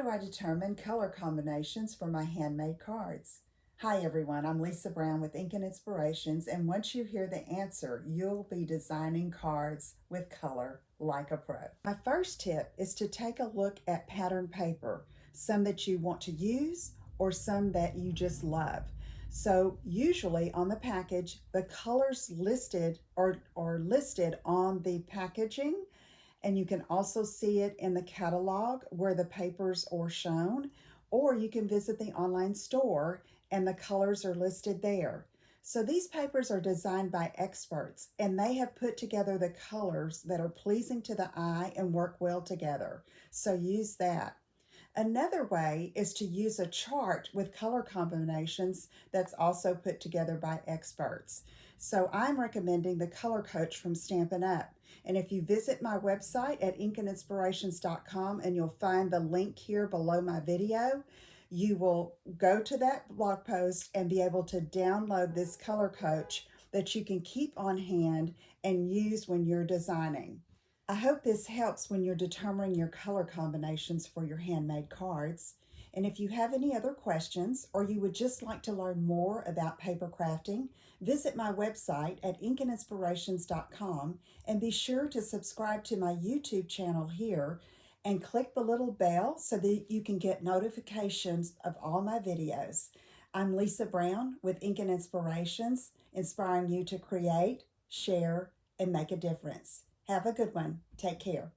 do I determine color combinations for my handmade cards? Hi everyone, I'm Lisa Brown with Ink and Inspirations, and once you hear the answer, you'll be designing cards with color like a pro. My first tip is to take a look at pattern paper, some that you want to use or some that you just love. So usually on the package, the colors listed are listed on the packaging, and you can also see it in the catalog where the papers are shown, or you can visit the online store and the colors are listed there. So these papers are designed by experts and they have put together the colors that are pleasing to the eye and work well together. So use that. Another way is to use a chart with color combinations that's also put together by experts. So I'm recommending the Color Coach from Stampin' Up. And if you visit my website at inkandinspirations.com, and you'll find the link here below my video, you will go to that blog post and be able to download this Color Coach that you can keep on hand and use when you're designing. I hope this helps when you're determining your color combinations for your handmade cards. And if you have any other questions or you would just like to learn more about paper crafting, visit my website at inkandinspirations.com and be sure to subscribe to my YouTube channel here and click the little bell so that you can get notifications of all my videos. I'm Lisa Brown with Ink and Inspirations, inspiring you to create, share, and make a difference. Have a good one. Take care.